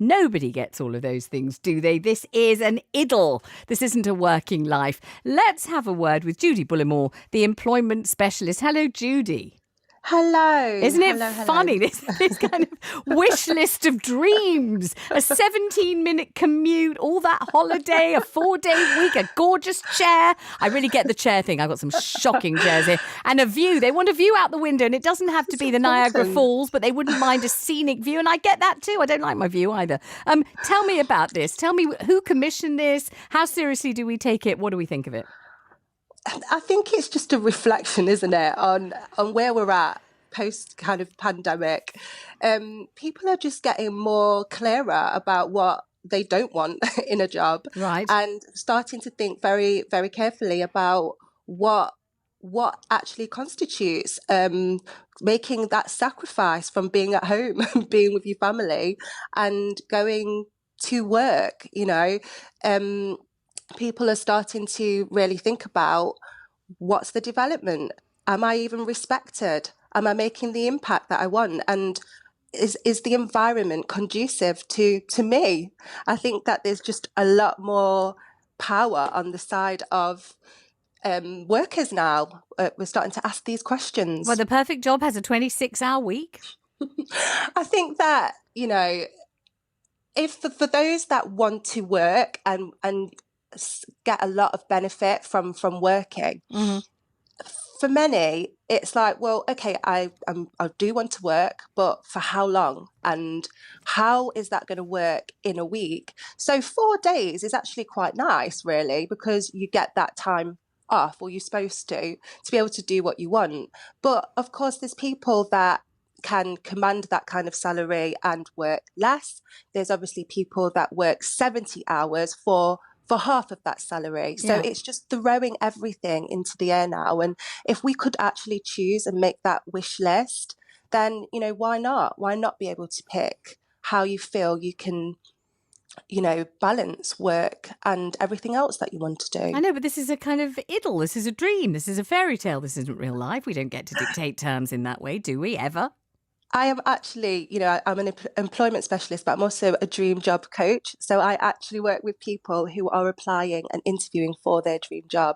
Nobody gets all of those things, do they? This is an idyll. This isn't a working life. Let's have a word with Judy Bullimore, the employment specialist. Hello, Judy. Hello. Isn't it hello. funny, this kind of wish list of dreams? A 17-minute commute, all that holiday, a 4-day week, a gorgeous chair. I really get the chair thing. I've got some shocking chairs here. And a view. They want a view out the window, and it doesn't have to be the Niagara Falls, but they wouldn't mind a scenic view. And I get that too. I don't like my view either. Tell me about this. Tell me who commissioned this? How seriously do we take it? What do we think of it? I think it's just a reflection, isn't it, on where we're at post kind of pandemic. People are just getting more clearer about what they don't want in a job, right? And starting to think very, very carefully about what actually constitutes making that sacrifice from being at home and being with your family and going to work, people are starting to really think about what's the development? Am I even respected? Am I making the impact that I want? And is the environment conducive to me? I think that there's just a lot more power on the side of workers now. We're starting to ask these questions. Well, the perfect job has a 26-hour week. I think that, if for those that want to work and get a lot of benefit from working. Mm-hmm. For many, it's like, well, okay, I do want to work, but for how long? And how is that going to work in a week? So 4 days is actually quite nice, really, because you get that time off, or you're supposed to be able to do what you want. But of course, there's people that can command that kind of salary and work less. There's obviously people that work 70 hours for half of that salary. So It's just throwing everything into the air now. And if we could actually choose and make that wish list, then, why not? Why not be able to pick how you feel you can, balance work and everything else that you want to do? I know, but this is a kind of idyll. This is a dream. This is a fairy tale. This isn't real life. We don't get to dictate terms in that way, do we, ever? I am actually, I'm an employment specialist, but I'm also a dream job coach. So I actually work with people who are applying and interviewing for their dream job.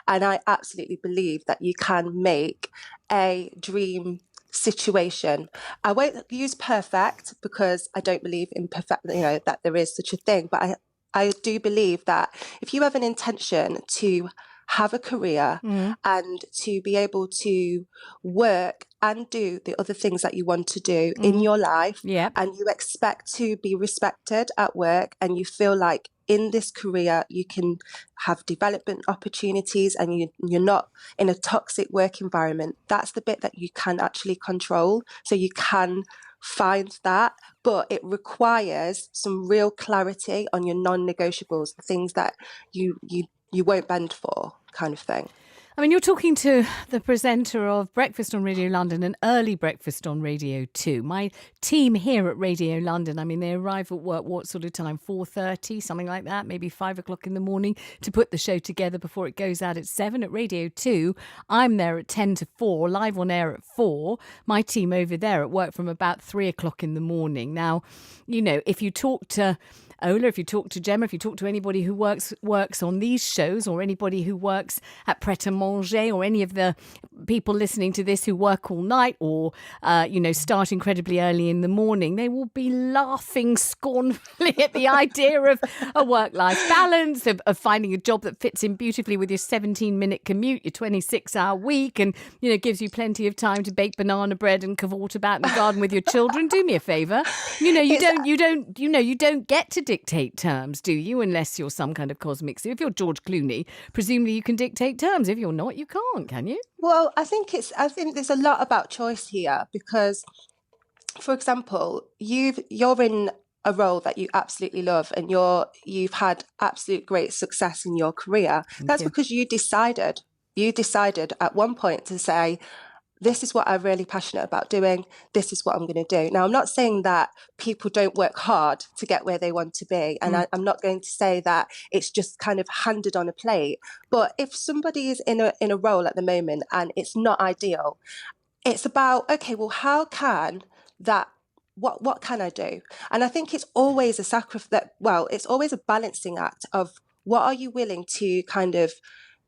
And I absolutely believe that you can make a dream situation. I won't use perfect because I don't believe in perfect, that there is such a thing. But I do believe that if you have an intention to have a career and to be able to work and do the other things that you want to do in your life, and you expect to be respected at work, and you feel like in this career you can have development opportunities and you're not in a toxic work environment, that's the bit that you can actually control. So you can find that, but it requires some real clarity on your non-negotiables, the things that you won't bend for, kind of thing. I mean, you're talking to the presenter of Breakfast on Radio London and Early Breakfast on Radio 2. My team here at Radio London, I mean, they arrive at work, what sort of time? 4:30, something like that, maybe 5 o'clock in the morning to put the show together before it goes out at 7. At Radio 2, I'm there at 10 to 4, live on air at 4. My team over there at work from about 3 o'clock in the morning. Now, if you talk to Ola, if you talk to Gemma, if you talk to anybody who works on these shows, or anybody who works at Pret a Manger, or any of the people listening to this who work all night or, start incredibly early in the morning, they will be laughing scornfully at the idea of a work-life balance, of finding a job that fits in beautifully with your 17-minute commute, your 26-hour week, and, gives you plenty of time to bake banana bread and cavort about in the garden with your children. Do me a favour. You don't get to dictate terms, do you? Unless you're some kind of cosmic zoo. If you're George Clooney, presumably you can dictate terms. If you're not, you can't, can you? Well, I think there's a lot about choice here because, for example, you're in a role that you absolutely love and you've had absolute great success in your career. That's because you decided at one point to say, this is what I'm really passionate about doing. This is what I'm going to do. Now, I'm not saying that people don't work hard to get where they want to be. And I'm not going to say that it's just kind of handed on a plate. But if somebody is in a role at the moment and it's not ideal, it's about, okay, well, how can that what can I do? And I think it's always a it's always a balancing act of what are you willing to kind of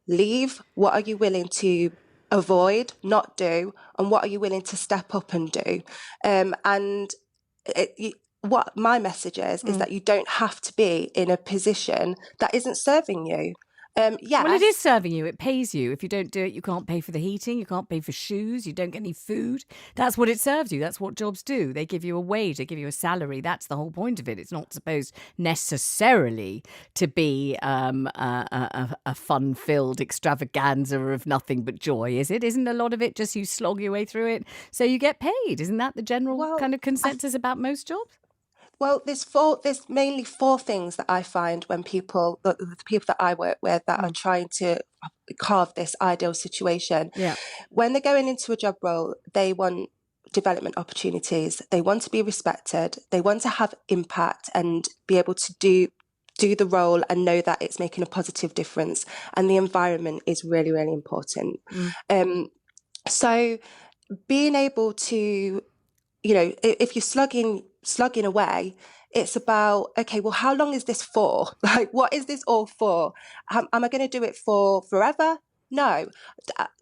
leave? What are you willing to avoid, not do? And what are you willing to step up and do? What my message is that you don't have to be in a position that isn't serving you. Well, it is serving you. It pays you. If you don't do it, you can't pay for the heating. You can't pay for shoes. You don't get any food. That's what it serves you. That's what jobs do. They give you a wage. They give you a salary. That's the whole point of it. It's not supposed necessarily to be a fun-filled extravaganza of nothing but joy, is it? Isn't a lot of it just you slog your way through it so you get paid? Isn't that the general kind of consensus about most jobs? Well, there's mainly four things that I find when the people that I work with that are trying to carve this ideal situation. Yeah. When they're going into a job role, they want development opportunities. They want to be respected. They want to have impact and be able to do the role and know that it's making a positive difference. And the environment is really, really important. So being able to, if you're slugging away, it's about, okay, well, how long is this for? Like, what is this all for? Am I going to do it for forever? No.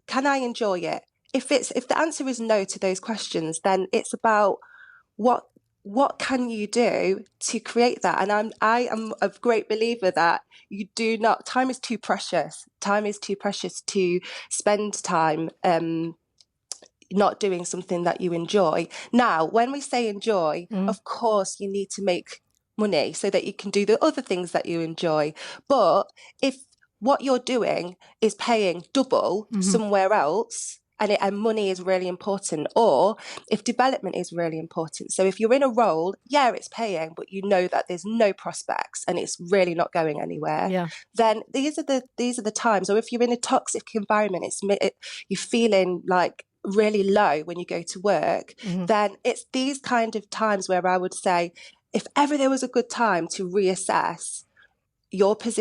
Can I enjoy it? If the answer is no to those questions, then it's about what can you do to create that? And I am a great believer that you do not. Time is too precious. Time is too precious to spend time not doing something that you enjoy. Now, when we say enjoy, of course, you need to make money so that you can do the other things that you enjoy. But if what you're doing is paying double somewhere else, and money is really important, or if development is really important. So if you're in a role, it's paying, but you know that there's no prospects and it's really not going anywhere. Then these are the times. Or if you're in a toxic environment, you're feeling like really low when you go to work, then it's these kind of times where I would say, if ever there was a good time to reassess your position